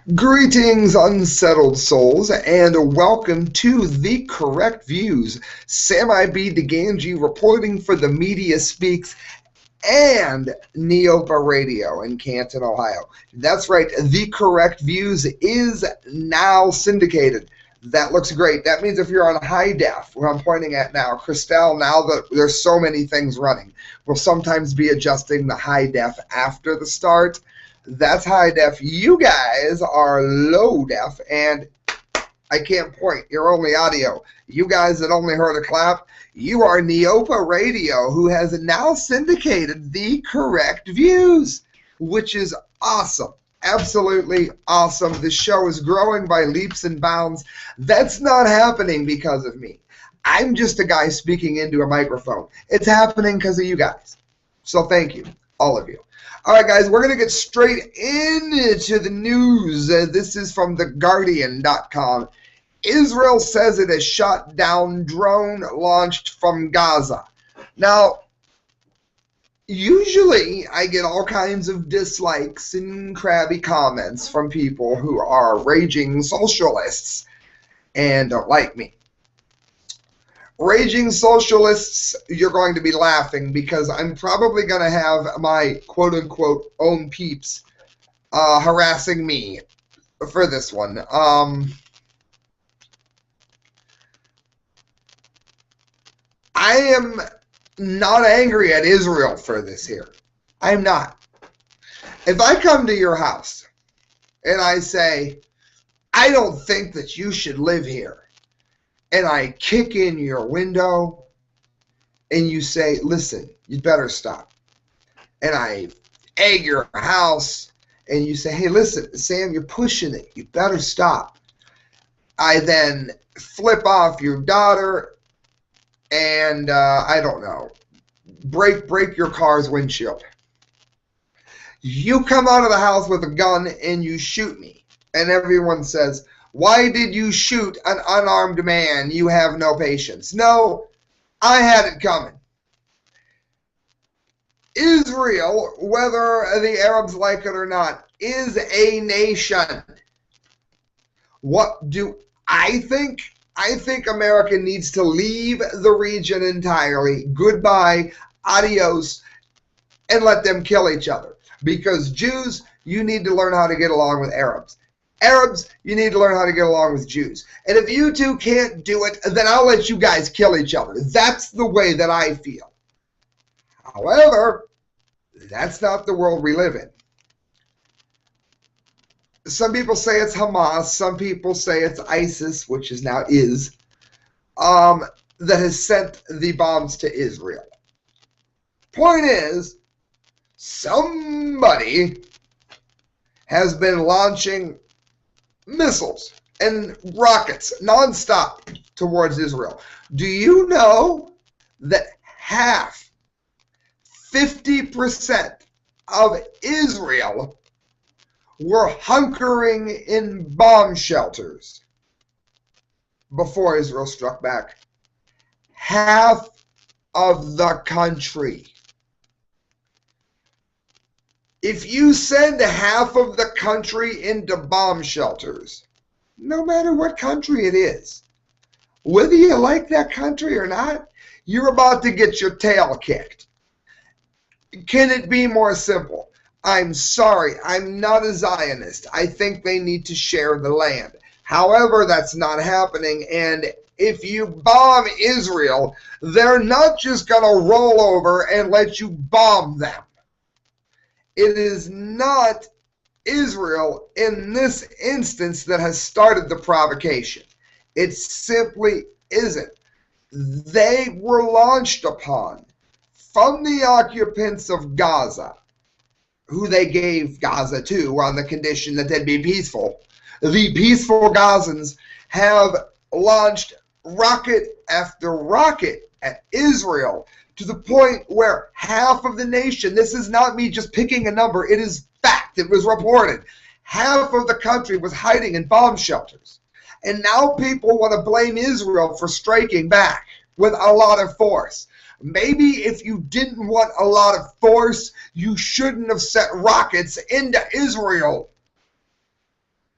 Greetings, unsettled souls, and welcome to The Correct Views. Sam I.B. DeGangi reporting for the Media Speaks and Neopa Radio in Canton, Ohio. That's right, The Correct Views is now syndicated. That looks great. That means if you're on high def, where I'm pointing at now, Christelle, now that there's so many things running, will sometimes be adjusting the high def after the start. That's high def. You guys are low def, and I can't point. You're only audio. You guys that only heard a clap, you are Neopa Radio, who has now syndicated The Correct Views, which is awesome. Absolutely awesome. The show is growing by leaps and bounds. That's not happening because of me. I'm just a guy speaking into a microphone. It's happening because of you guys. So thank you, all of you. All right, guys, we're going to get straight into the news. This is from TheGuardian.com. Israel says it has shot down drone launched from Gaza. Now, usually I get all kinds of dislikes and crabby comments from people who are raging socialists and don't like me. Raging socialists, you're going to be laughing because I'm probably going to have my quote-unquote own peeps harassing me for this one. I am not angry at Israel for this here. I'm not. If I come to your house and I say, I don't think that you should live here, and I kick in your window, and you say, listen, you better stop. And I egg your house, and you say, hey, listen, Sam, you're pushing it. You better stop. I then flip off your daughter, and I don't know, break your car's windshield. You come out of the house with a gun, and you shoot me. And everyone says, why did you shoot an unarmed man? You have no patience. No, I had it coming. Israel, whether the Arabs like it or not, is a nation. What do I think? I think America needs to leave the region entirely. Goodbye, adios, and let them kill each other. Because Jews, you need to learn how to get along with Arabs. Arabs, you need to learn how to get along with Jews. And if you two can't do it, then I'll let you guys kill each other. That's the way that I feel. However, that's not the world we live in. Some people say it's Hamas. Some people say it's ISIS, which is now that has sent the bombs to Israel. Point is, somebody has been launching missiles and rockets nonstop towards Israel. Do you know that 50% of Israel were hunkering in bomb shelters before Israel struck back? Half of the country. If you send half of the country into bomb shelters, no matter what country it is, whether you like that country or not, you're about to get your tail kicked. Can it be more simple? I'm sorry, I'm not a Zionist. I think they need to share the land. However, that's not happening, and if you bomb Israel, they're not just going to roll over and let you bomb them. It is not Israel in this instance that has started the provocation. It simply isn't. They were launched upon from the occupants of Gaza, who they gave Gaza to on the condition that they'd be peaceful. The peaceful Gazans have launched rocket after rocket at Israel, to the point where half of the nation, this is not me just picking a number, it is fact, it was reported, half of the country was hiding in bomb shelters. And now people want to blame Israel for striking back with a lot of force. Maybe if you didn't want a lot of force, you shouldn't have set rockets into Israel.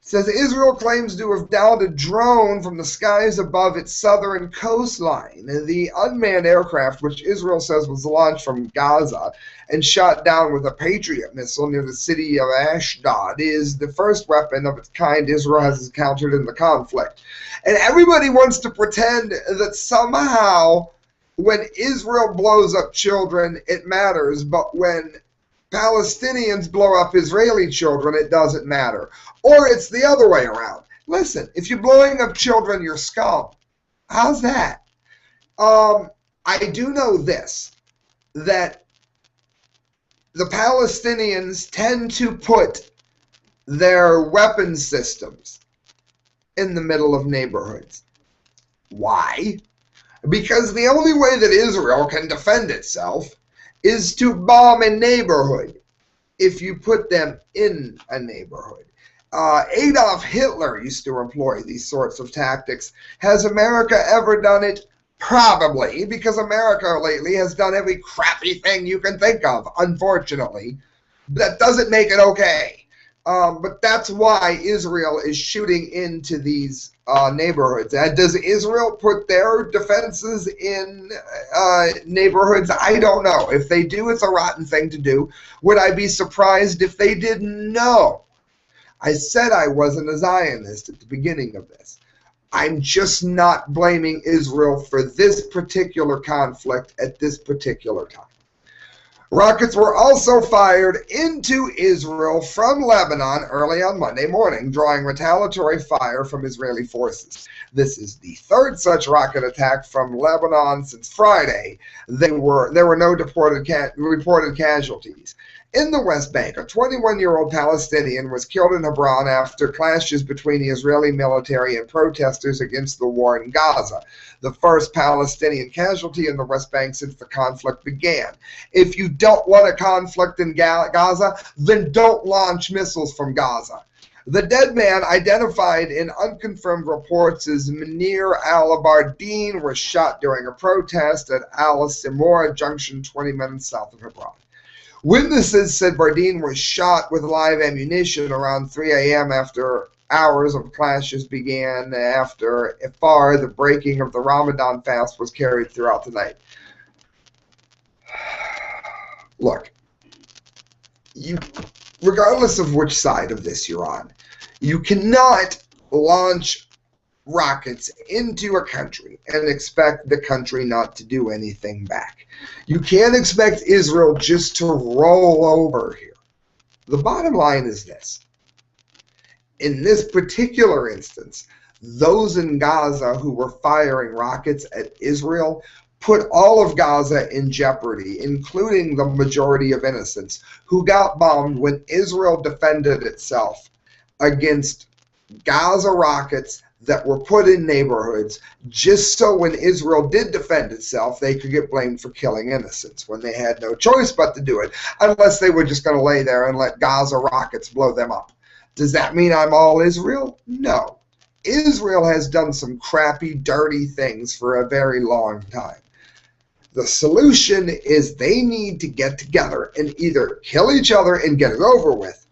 says Israel claims to have downed a drone from the skies above its southern coastline. The unmanned aircraft, which Israel says was launched from Gaza and shot down with a Patriot missile near the city of Ashdod, is the first weapon of its kind Israel has encountered in the conflict. And everybody wants to pretend that somehow when Israel blows up children, it matters, but when Palestinians blow up Israeli children, it doesn't matter. Or it's the other way around. Listen, if you're blowing up children, you're scum. How's that? I do know this, that the Palestinians tend to put their weapon systems in the middle of neighborhoods. Why? Because the only way that Israel can defend itself is to bomb a neighborhood if you put them in a neighborhood. Adolf Hitler used to employ these sorts of tactics. Has America ever done it? Probably, because America lately has done every crappy thing you can think of, unfortunately. That doesn't make it okay. But that's why Israel is shooting into these neighborhoods. Does Israel put their defenses in neighborhoods? I don't know. If they do, it's a rotten thing to do. Would I be surprised if they didn't? No. I said I wasn't a Zionist at the beginning of this. I'm just not blaming Israel for this particular conflict at this particular time. Rockets were also fired into Israel from Lebanon early on Monday morning, drawing retaliatory fire from Israeli forces. This is the third such rocket attack from Lebanon since Friday. There were no reported casualties. In the West Bank, a 21-year-old Palestinian was killed in Hebron after clashes between the Israeli military and protesters against the war in Gaza, the first Palestinian casualty in the West Bank since the conflict began. If you don't want a conflict in Gaza, then don't launch missiles from Gaza. The dead man, identified in unconfirmed reports as Munir al-Abardeen, was shot during a protest at Al-Simora Junction 20 minutes south of Hebron. Witnesses said Bardeen was shot with live ammunition around 3 a.m. after hours of clashes began after Iftar, the breaking of the Ramadan fast, was carried throughout the night. Look, regardless of which side of this you're on, you cannot launch rockets into a country and expect the country not to do anything back. You can't expect Israel just to roll over here. The bottom line is this. In this particular instance, those in Gaza who were firing rockets at Israel put all of Gaza in jeopardy, including the majority of innocents who got bombed when Israel defended itself against Gaza rockets that were put in neighborhoods just so when Israel did defend itself, they could get blamed for killing innocents when they had no choice but to do it, unless they were just going to lay there and let Gaza rockets blow them up. Does that mean I'm all Israel? No. Israel has done some crappy, dirty things for a very long time. The solution is they need to get together and either kill each other and get it over with,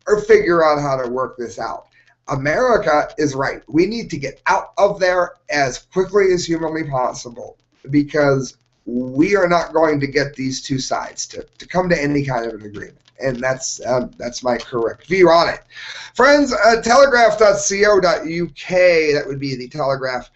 or figure out how to work this out. America is right. We need to get out of there as quickly as humanly possible because we are not going to get these two sides to come to any kind of an agreement. And that's my correct view on it. Friends, telegraph.co.uk, that would be the Telegraph.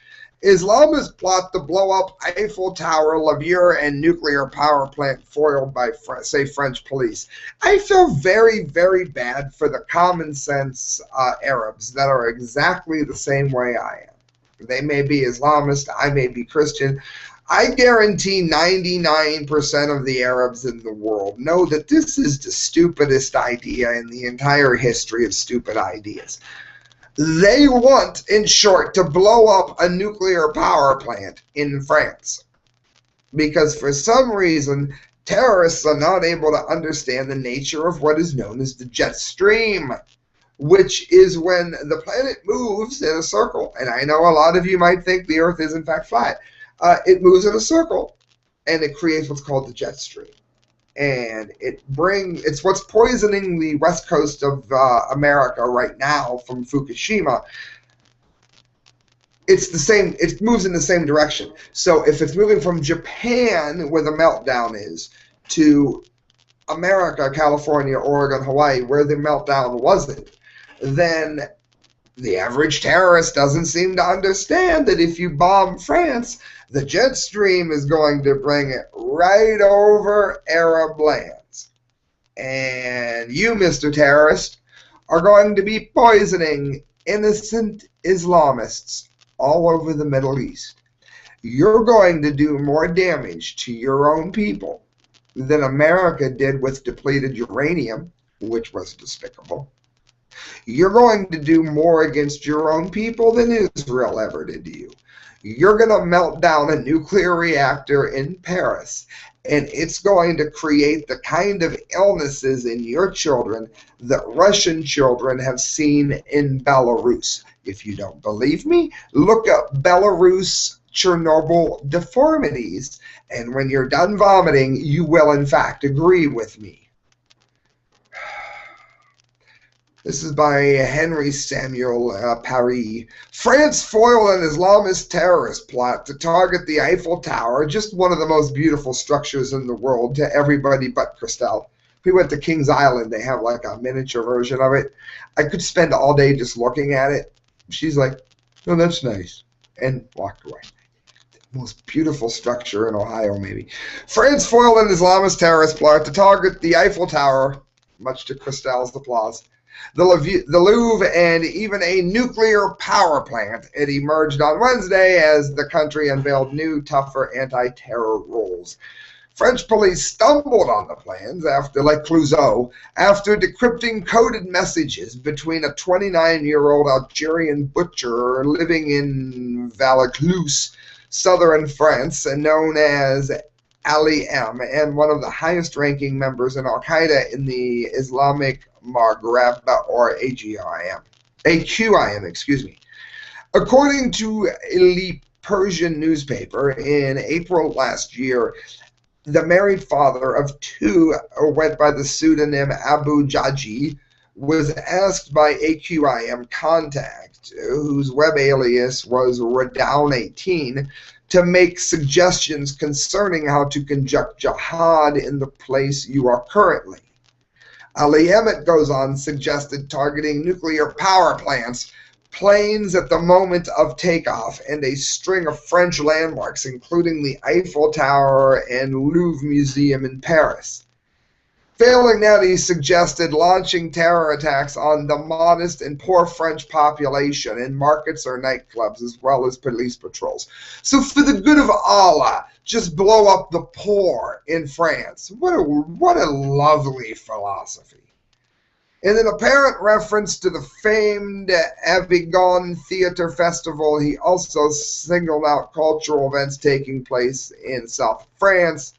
Islamists plot to blow up Eiffel Tower, Lavure, and nuclear power plant foiled by, say, French police. I feel very, very bad for the common sense Arabs that are exactly the same way I am. They may be Islamist, I may be Christian. I guarantee 99% of the Arabs in the world know that this is the stupidest idea in the entire history of stupid ideas. They want, in short, to blow up a nuclear power plant in France because for some reason terrorists are not able to understand the nature of what is known as the jet stream, which is when the planet moves in a circle. And I know a lot of you might think the Earth is in fact flat. It moves in a circle and it creates what's called the jet stream. and it's what's poisoning the west coast of America right now from Fukushima. It's the same, it moves in the same direction. So if it's moving from Japan, where the meltdown is, to America, California, Oregon, Hawaii, where the meltdown wasn't, then the average terrorist doesn't seem to understand that if you bomb France, the jet stream is going to bring it right over Arab lands. And you, Mr. Terrorist, are going to be poisoning innocent Islamists all over the Middle East. You're going to do more damage to your own people than America did with depleted uranium, which was despicable. You're going to do more against your own people than Israel ever did to you. You're going to melt down a nuclear reactor in Paris, and it's going to create the kind of illnesses in your children that Russian children have seen in Belarus. If you don't believe me, look up Belarus Chernobyl deformities, and when you're done vomiting, you will in fact agree with me. This is by Henry Samuel Paris. France foiled an Islamist terrorist plot to target the Eiffel Tower, just one of the most beautiful structures in the world to everybody but Christelle. If we went to Kings Island, they have like a miniature version of it. I could spend all day just looking at it. She's like, oh, that's nice, and walked away. The most beautiful structure in Ohio, maybe. France foiled an Islamist terrorist plot to target the Eiffel Tower, much to Christelle's applause, the Louvre, and even a nuclear power plant. It emerged on Wednesday as the country unveiled new, tougher anti-terror rules. French police stumbled on the plans after, like Clouseau, after decrypting coded messages between a 29-year-old Algerian butcher living in Vaucluse, southern France, and known as Ali M, and one of the highest-ranking members in Al-Qaeda in the Islamic Maghreb, or AQIM, excuse me. According to Le Persian newspaper, in April last year, the married father of two, went by the pseudonym Abu Jaji, was asked by AQIM Contact, whose web alias was Redown18, to make suggestions concerning how to conduct jihad in the place you are currently. Ali Emmett goes on, suggested targeting nuclear power plants, planes at the moment of takeoff, and a string of French landmarks, including the Eiffel Tower and Louvre Museum in Paris. Failing that, he suggested launching terror attacks on the modest and poor French population in markets or nightclubs, as well as police patrols. So for the good of Allah, just blow up the poor in France. What a lovely philosophy. In an apparent reference to the famed Avignon Theatre Festival, he also singled out cultural events taking place in South France,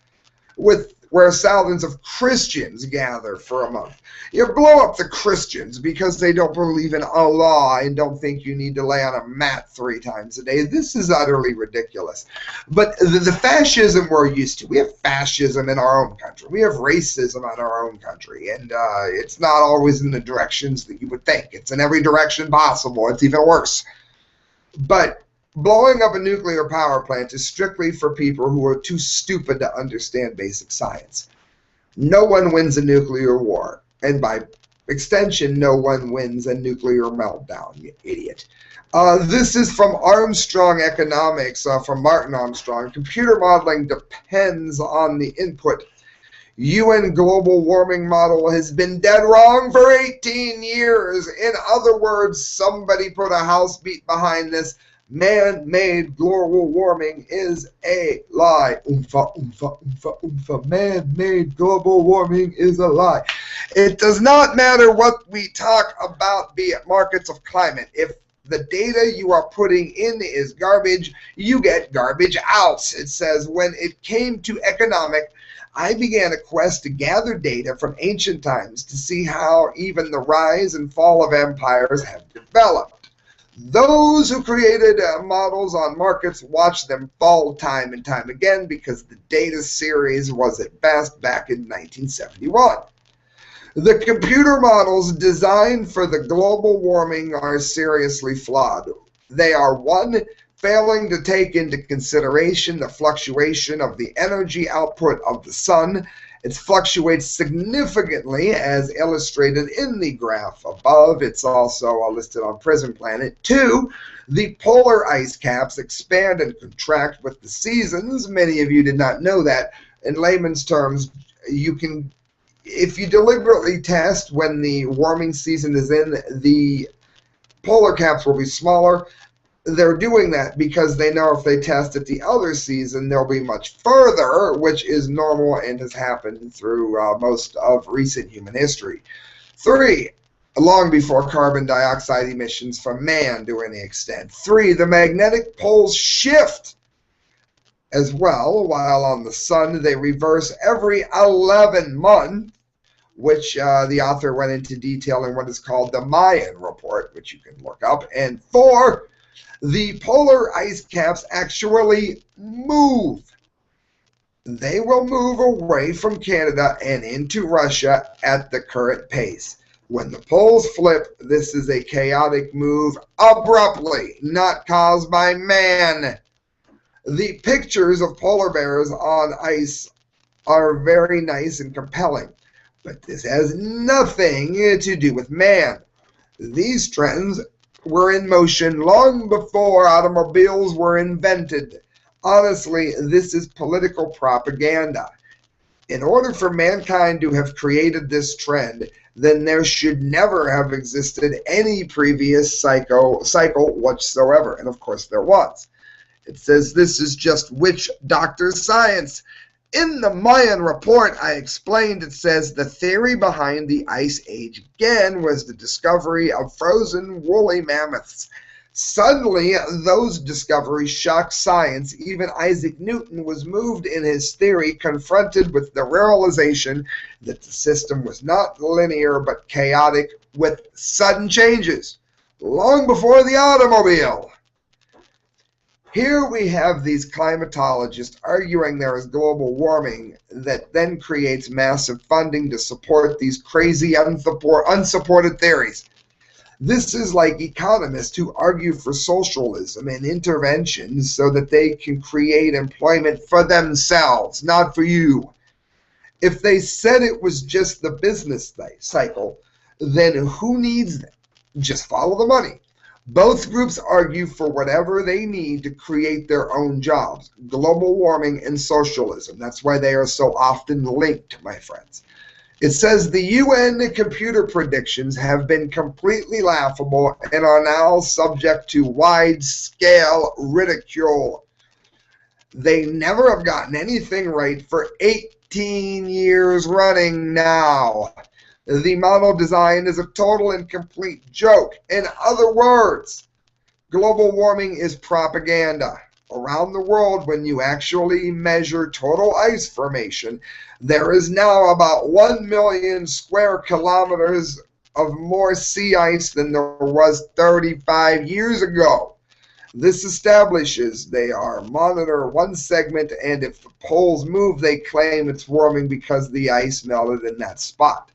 where thousands of Christians gather for a month. You blow up the Christians because they don't believe in Allah and don't think you need to lay on a mat 3 times a day. This is utterly ridiculous. But the fascism we're used to, we have fascism in our own country. We have racism in our own country. And it's not always in the directions that you would think. It's in every direction possible. It's even worse. But blowing up a nuclear power plant is strictly for people who are too stupid to understand basic science. No one wins a nuclear war, and by extension, no one wins a nuclear meltdown, you idiot. This is from Armstrong Economics, from Martin Armstrong. Computer modeling depends on the input. UN global warming model has been dead wrong for 18 years. In other words, somebody put a house beat behind this. Man-made global warming is a lie. Oomfa, oomfa, oomfa, oomfa. Man-made global warming is a lie. It does not matter what we talk about, be it markets of climate. If the data you are putting in is garbage, you get garbage out. It says, when it came to economic, I began a quest to gather data from ancient times to see how even the rise and fall of empires have developed. Those who created models on markets watched them fall time and time again because the data series was at best back in 1971. The computer models designed for the global warming are seriously flawed. They are, one, failing to take into consideration the fluctuation of the energy output of the sun. It fluctuates significantly as illustrated in the graph above. It's also listed on Prism Planet. Two, the polar ice caps expand and contract with the seasons. Many of you did not know that. In layman's terms, you can, if you deliberately test when the warming season is in, the polar caps will be smaller. They're doing that because they know if they test at the other season, they'll be much further, which is normal and has happened through most of recent human history. Three, long before carbon dioxide emissions from man to any extent. Three, the magnetic poles shift as well, while on the sun they reverse every 11 months, which the author went into detail in what is called the Mayan report, which you can look up. And four, the polar ice caps actually move. They will move away from Canada and into Russia at the current pace. When the poles flip, this is a chaotic move abruptly, not caused by man. The pictures of polar bears on ice are very nice and compelling, but this has nothing to do with man. These trends were in motion long before automobiles were invented. Honestly, this is political propaganda. In order for mankind to have created this trend, then there should never have existed any previous cycle whatsoever. And of course there was. It says this is just witch doctor science. In the Mayan report I explained, it says the theory behind the Ice Age again was the discovery of frozen woolly mammoths. Suddenly, those discoveries shocked science. Even Isaac Newton was moved in his theory, confronted with the realization that the system was not linear but chaotic with sudden changes, long before the automobile. Here we have these climatologists arguing there is global warming that then creates massive funding to support these crazy unsupported theories. This is like economists who argue for socialism and intervention so that they can create employment for themselves, not for you. If they said it was just the business cycle, then who needs them? Just follow the money. Both groups argue for whatever they need to create their own jobs, global warming and socialism. That's why they are so often linked, my friends. It says the UN computer predictions have been completely laughable and are now subject to wide-scale ridicule. They never have gotten anything right for 18 years running now. The model design is a total and complete joke. In other words, global warming is propaganda. Around the world, when you actually measure total ice formation, there is now about 1 million square kilometers of more sea ice than there was 35 years ago. This establishes they are monitor one segment, and if the poles move, they claim it's warming because the ice melted in that spot.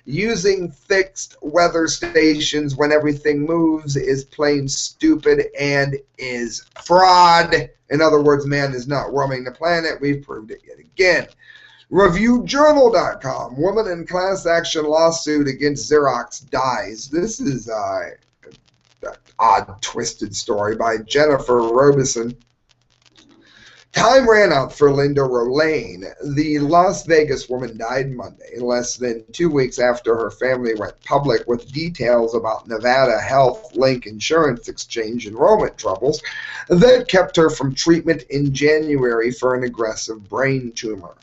Using fixed weather stations when everything moves is plain stupid and is fraud. In other words, man is not warming the planet. We've proved it yet again. ReviewJournal.com. Woman in class action lawsuit against Xerox dies. This is an odd, twisted story by Jennifer Robison. Time ran out for Linda Rolane. The Las Vegas woman died Monday, less than 2 weeks after her family went public with details about Nevada Health Link Insurance Exchange enrollment troubles that kept her from treatment in January for an aggressive brain tumor.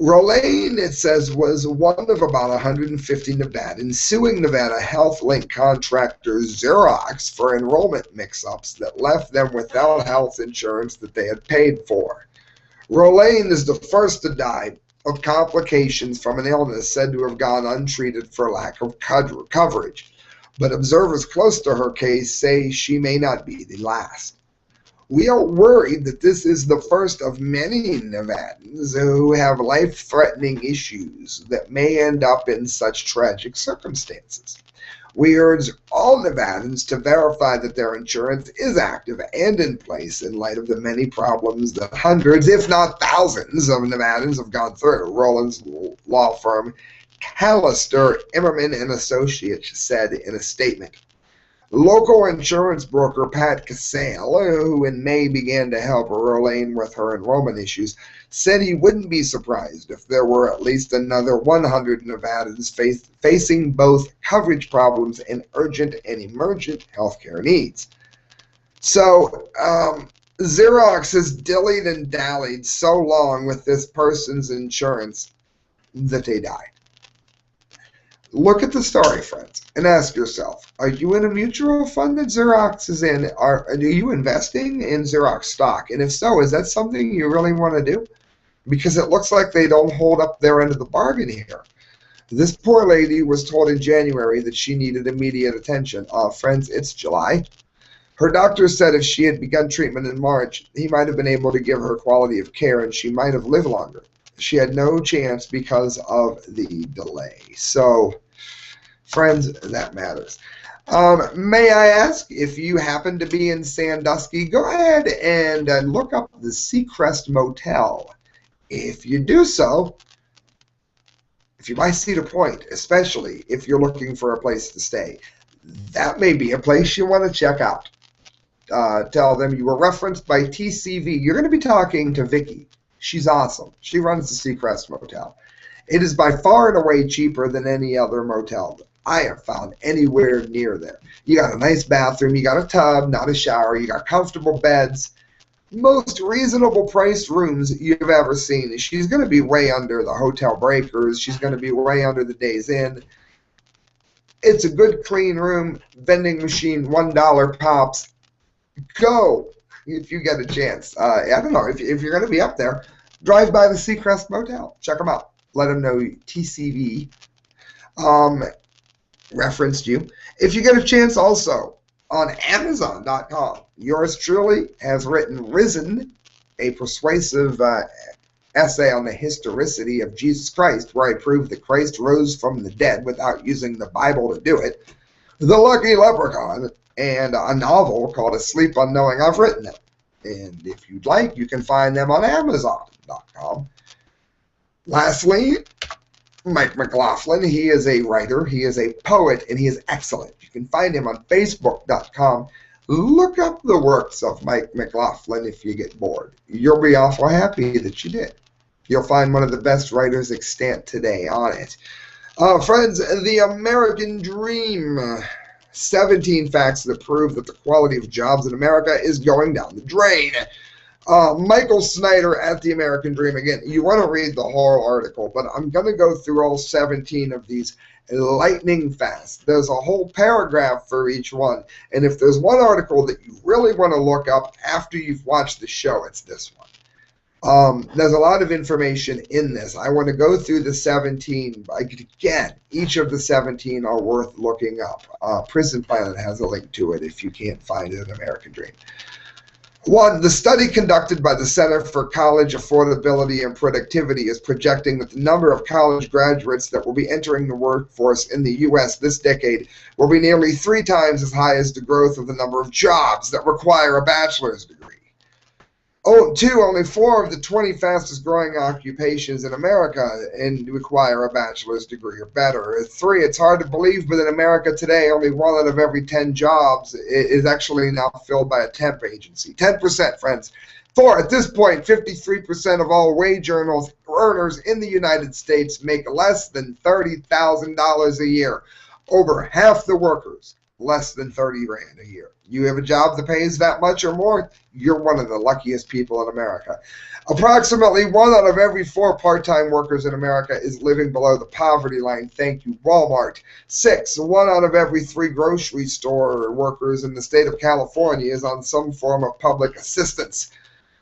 Rolane, it says, was one of about 150 Nevadans suing Nevada Health Link contractor Xerox for enrollment mix-ups that left them without health insurance that they had paid for. Rolane is the first to die of complications from an illness said to have gone untreated for lack of coverage. but observers close to her case say she may not be the last. We are worried that this is the first of many Nevadans who have life-threatening issues that may end up in such tragic circumstances. We urge all Nevadans to verify that their insurance is active and in place in light of the many problems that hundreds, if not thousands, of Nevadans have gone through. Roland's law firm, Callister, Immerman and Associates, said in a statement. Local insurance broker Pat Casale, who in May began to help Rolane with her enrollment issues, said he wouldn't be surprised if there were at least another 100 Nevadans facing both coverage problems and urgent and emergent healthcare needs. So, Xerox has dillied and dallied so long with this person's insurance that they died. Look at the story, friends, and ask yourself, are you in a mutual fund that Xerox is in? Are you investing in Xerox stock? And if so, is that something you really want to do? Because it looks like they don't hold up their end of the bargain here. This poor lady was told in January that she needed immediate attention. Friends, it's July. Her doctor said if she had begun treatment in March, he might have been able to give her quality of care and she might have lived longer. She had no chance because of the delay. So, friends, that matters. May I ask, if you happen to be in Sandusky, go ahead and look up the Seacrest Motel. If you do so, if you buy Cedar Point, especially if you're looking for a place to stay, that may be a place you want to check out. Tell them you were referenced by TCV. You're going to be talking to Vicky. She's awesome. She runs the Seacrest Motel. It is by far and away cheaper than any other motel that I have found anywhere near there. You got a nice bathroom. You got a tub, not a shower. You got comfortable beds. Most reasonable priced rooms you've ever seen. She's going to be way under the Hotel Breakers. She's going to be way under the Days Inn. It's a good, clean room. Vending machine, $1 pops. Go if you get a chance. I don't know. If you're going to be up there, drive by the Seacrest Motel. Check them out. Let them know TCV referenced you. If you get a chance also, on Amazon.com, yours truly has written Risen, a persuasive essay on the historicity of Jesus Christ, where I prove that Christ rose from the dead without using the Bible to do it. The Lucky Leprechaun, and a novel called Asleep Unknowing. I've written them. And if you'd like, you can find them on Amazon.com. Lastly, Mike McLaughlin. He is a writer, he is a poet, and he is excellent. You can find him on Facebook.com. Look up the works of Mike McLaughlin if you get bored. You'll be awful happy that you did. You'll find one of the best writers extant today on it. Friends, the American Dream. 17 facts that prove that the quality of jobs in America is going down the drain. Michael Snyder at the American Dream. Again, you want to read the whole article, but I'm going to go through all 17 of these lightning fast. There's a whole paragraph for each one, and if there's one article that you really want to look up after you've watched the show, it's this one. There's a lot of information in this. I want to go through the 17. Again, each of the 17 are worth looking up. Prison Planet has a link to it if you can't find it in American Dream. 1. The study conducted by the Center for College Affordability and Productivity is projecting that the number of college graduates that will be entering the workforce in the U.S. this decade will be nearly 3 times as high as the growth of the number of jobs that require a bachelor's degree. 2. Only 4 of the 20 fastest growing occupations in America require a bachelor's degree or better. 3. It's hard to believe, but in America today, only 1 out of every 10 jobs is actually now filled by a temp agency. 10%, friends. 4. At this point, 53% of all wage earners in the United States make less than $30,000 a year. Over half the workers, less than $30,000 a year. You have a job that pays that much or more, you're one of the luckiest people in America. Approximately 1 out of every 4 part-time workers in America is living below the poverty line. Thank you, Walmart. 6. 1 out of every 3 grocery store workers in the state of California is on some form of public assistance.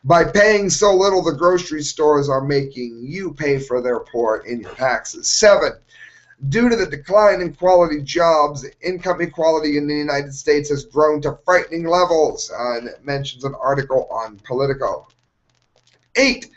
By paying so little, the grocery stores are making you pay for their poor in your taxes. 7. Due to the decline in quality jobs, income equality in the United States has grown to frightening levels, and it mentions an article on Politico. 8.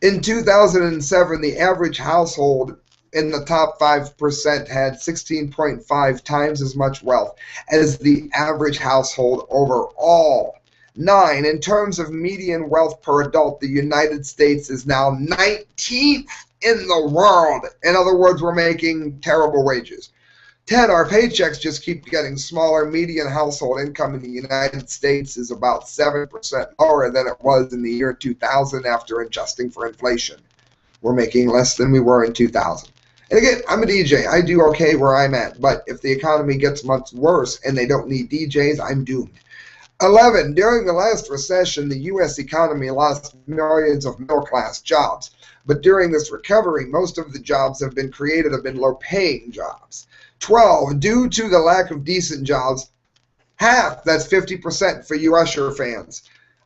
In 2007, the average household in the top 5% had 16.5 times as much wealth as the average household overall. 9. In terms of median wealth per adult, the United States is now 19th in the world. In other words, we're making terrible wages. 10. Our paychecks just keep getting smaller. Median household income in the United States is about 7% lower than it was in the year 2000 after adjusting for inflation. We're making less than we were in 2000. And again, I'm a DJ. I do okay where I'm at. But if the economy gets much worse and they don't need DJs, I'm doomed. 11. During the last recession, the U.S. economy lost millions of middle-class jobs. But during this recovery, most of the jobs have been created have been low-paying jobs. 12. Due to the lack of decent jobs, half, that's 50% for you Usher fans,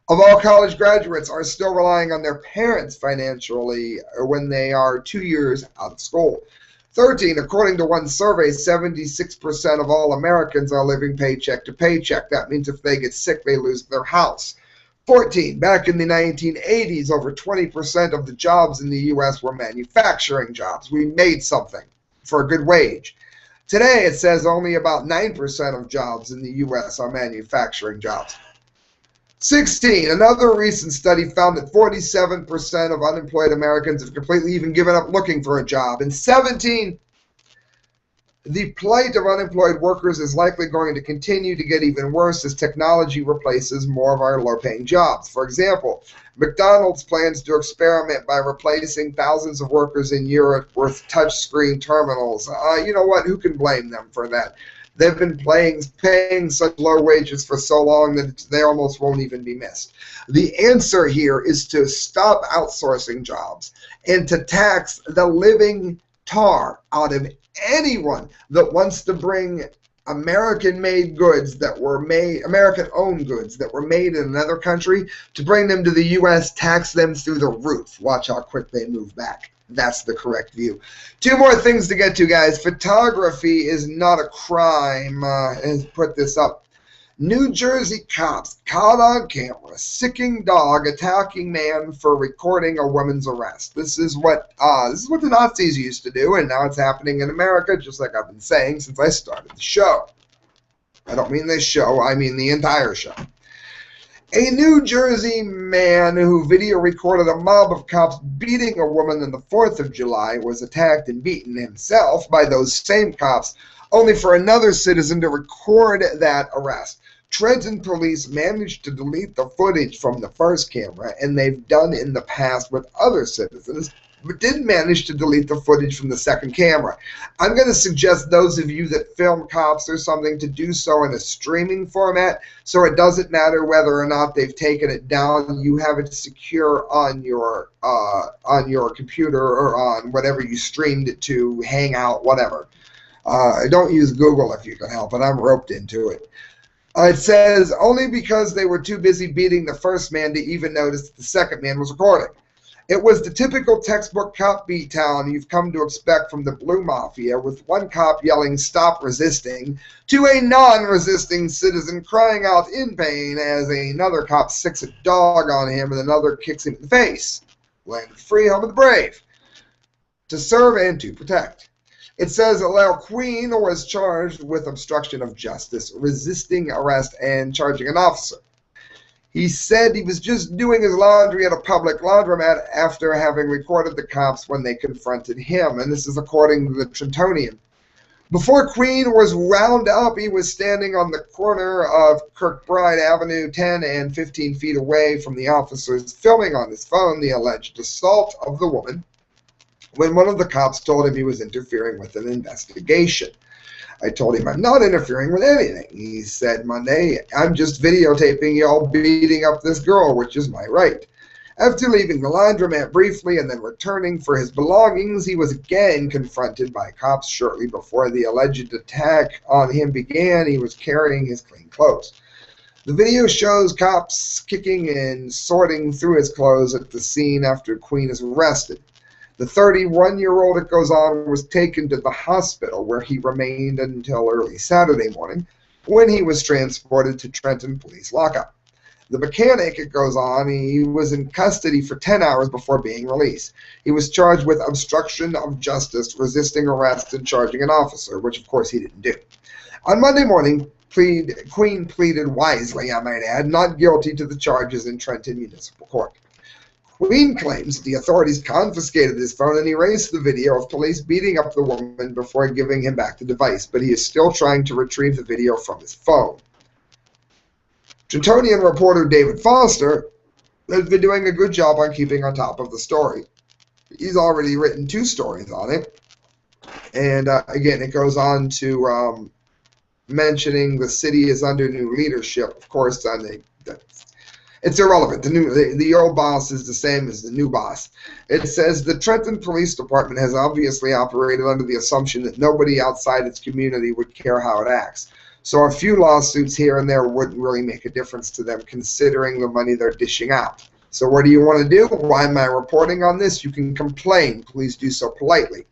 of all college graduates are still relying on their parents financially when they are 2 years out of school. 13. According to one survey, 76% of all Americans are living paycheck to paycheck. That means if they get sick, they lose their house. 14. Back in the 1980s, over 20% of the jobs in the U.S. were manufacturing jobs. We made something for a good wage. Today, it says only about 9% of jobs in the U.S. are manufacturing jobs. 16. Another recent study found that 47% of unemployed Americans have completely even given up looking for a job. And 17. The plight of unemployed workers is likely going to continue to get even worse as technology replaces more of our low-paying jobs. For example, McDonald's plans to experiment by replacing thousands of workers in Europe with touchscreen terminals. You know what? Who can blame them for that? They've been paying such low wages for so long that they almost won't even be missed. The answer here is to stop outsourcing jobs and to tax the living tar out of anyone that wants to bring American-made goods that were made, American-owned goods that were made in another country, to bring them to the U.S., tax them through the roof. Watch how quick they move back. That's the correct view. 2 more things to get to, guys. Photography is not a crime. Let's put this up. New Jersey cops caught on camera sicking dog attacking man for recording a woman's arrest. This is what the Nazis used to do, and now it's happening in America, just like I've been saying since I started the show. I don't mean this show, I mean the entire show. A New Jersey man who video recorded a mob of cops beating a woman on the 4th of July was attacked and beaten himself by those same cops, only for another citizen to record that arrest. Trenton police managed to delete the footage from the first camera, and they've done in the past with other citizens, but didn't manage to delete the footage from the second camera. I'm going to suggest those of you that film cops or something to do so in a streaming format, so it doesn't matter whether or not they've taken it down. You have it secure on your computer or on whatever you streamed it to, Hangout, whatever. Don't use Google if you can help it. I'm roped into it. It says, only because they were too busy beating the first man to even notice that the second man was recording. It was the typical textbook cop beatdown you've come to expect from the Blue Mafia, with one cop yelling, "Stop resisting," to a non-resisting citizen crying out in pain as another cop sicks a dog on him and another kicks him in the face. Land free, home of the brave. To serve and to protect. It says Alel Queen was charged with obstruction of justice, resisting arrest, and charging an officer. He said he was just doing his laundry at a public laundromat after having recorded the cops when they confronted him, and this is according to the Trentonian. Before Queen was wound up, he was standing on the corner of Kirkbride Avenue, 10 and 15 feet away from the officers, filming on his phone the alleged assault of the woman, when one of the cops told him he was interfering with an investigation. I told him, I'm not interfering with anything. He said Monday, I'm just videotaping y'all beating up this girl, which is my right. After leaving the laundromat briefly and then returning for his belongings, he was again confronted by cops shortly before the alleged attack on him began. He was carrying his clean clothes. The video shows cops kicking and sorting through his clothes at the scene after Queen is arrested. The 31-year-old, it goes on, was taken to the hospital where he remained until early Saturday morning when he was transported to Trenton police lockup. The mechanic, it goes on, he was in custody for 10 hours before being released. He was charged with obstruction of justice, resisting arrest, and charging an officer, which of course he didn't do. On Monday morning, Queen pleaded wisely, I might add, not guilty to the charges in Trenton Municipal Court. Queen claims the authorities confiscated his phone and erased the video of police beating up the woman before giving him back the device, but he is still trying to retrieve the video from his phone. Trentonian reporter David Foster has been doing a good job on keeping on top of the story. He's already written 2 stories on it. And again, it goes on to mentioning the city is under new leadership. Of course, it's irrelevant. The old boss is the same as the new boss. It says the Trenton Police Department has obviously operated under the assumption that nobody outside its community would care how it acts. So a few lawsuits here and there wouldn't really make a difference to them considering the money they're dishing out. So what do you want to do? Why am I reporting on this? You can complain. Please do so politely.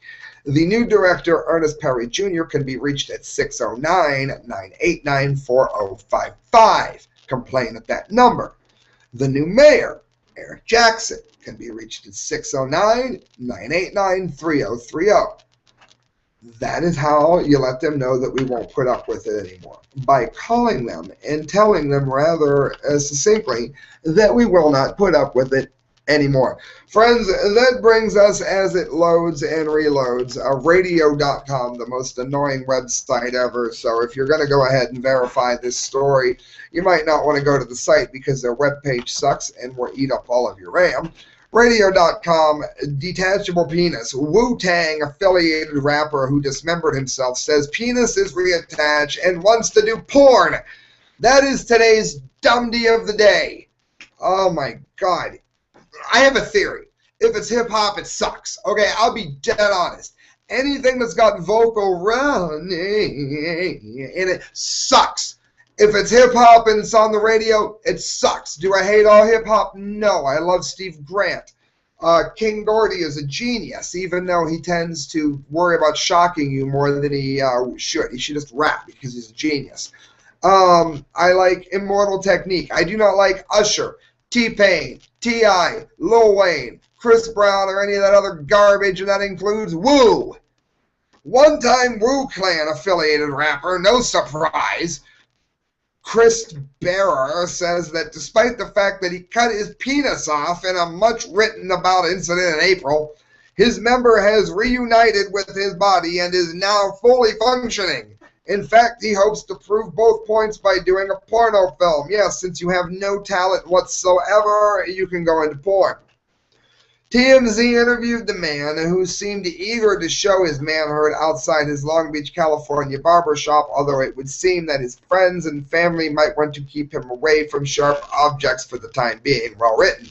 The new director, Ernest Perry Jr., can be reached at 609-989-4055. Complain at that number. The new mayor, Eric Jackson, can be reached at 609-989-3030. That is how you let them know that we won't put up with it anymore, by calling them and telling them rather succinctly that we will not put up with it anymore. Friends, that brings us, as it loads and reloads, radio.com, the most annoying website ever. So if you're going to go ahead and verify this story, you might not want to go to the site because their webpage sucks and will eat up all of your RAM. Radio.com, detachable penis. Wu-Tang affiliated rapper who dismembered himself says penis is reattached and wants to do porn. That is today's Dumdy of the day. Oh my God. I have a theory. If it's hip-hop, it sucks. Okay, I'll be dead honest. Anything that's got vocal running in it sucks. If it's hip-hop and it's on the radio, it sucks. Do I hate all hip-hop? No. I love Steve Grant. King Gordy is a genius, even though he tends to worry about shocking you more than he should. He should just rap because he's a genius. I like Immortal Technique. I do not like Usher, T-Pain, T.I., Lil Wayne, Chris Brown, or any of that other garbage, and that includes Woo. One-time Wu Clan affiliated rapper, no surprise, Chris Bearer says that despite the fact that he cut his penis off in a much written about incident in April, his member has reunited with his body and is now fully functioning. In fact, he hopes to prove both points by doing a porno film. Yes, since you have no talent whatsoever, you can go into porn. TMZ interviewed the man who seemed eager to show his manhood outside his Long Beach, California barbershop, although it would seem that his friends and family might want to keep him away from sharp objects for the time being. Well written.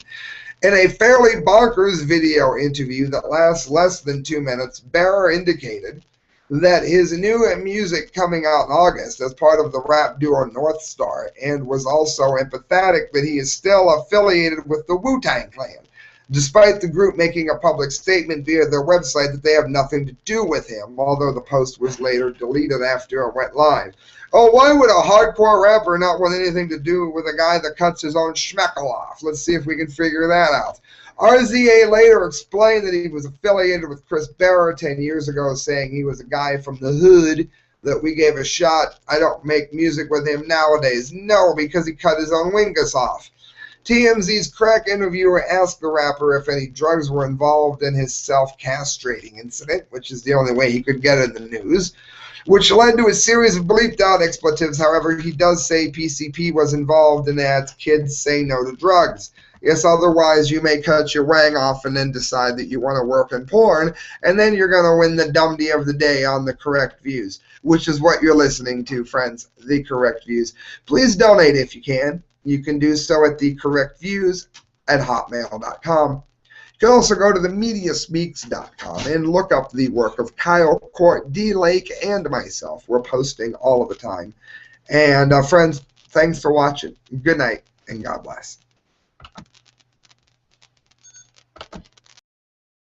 In a fairly bonkers video interview that lasts less than 2 minutes, Bearer indicated that his new music coming out in August as part of the rap duo North Star, and was also empathetic that he is still affiliated with the Wu-Tang Clan, despite the group making a public statement via their website that they have nothing to do with him, although the post was later deleted after it went live. Oh, why would a hardcore rapper not want anything to do with a guy that cuts his own schmeckle off? Let's see if we can figure that out. RZA later explained that he was affiliated with Chris Bearer 10 years ago, saying he was a guy from the hood that we gave a shot. I don't make music with him nowadays. No, because he cut his own wingus off. TMZ's crack interviewer asked the rapper if any drugs were involved in his self-castrating incident, which is the only way he could get in the news, which led to a series of bleeped-out expletives. However, he does say PCP was involved and adds, kids say no to drugs. Yes, otherwise you may cut your wang off and then decide that you want to work in porn, and then you're going to win the Dumdy of the day on The Correct Views, which is what you're listening to, friends, The Correct Views. Please donate if you can. You can do so at thecorrectviews@hotmail.com. You can also go to themediaspeaks.com and look up the work of Kyle, Court, D. Lake, and myself. We're posting all of the time. And friends, thanks for watching. Good night, and God bless.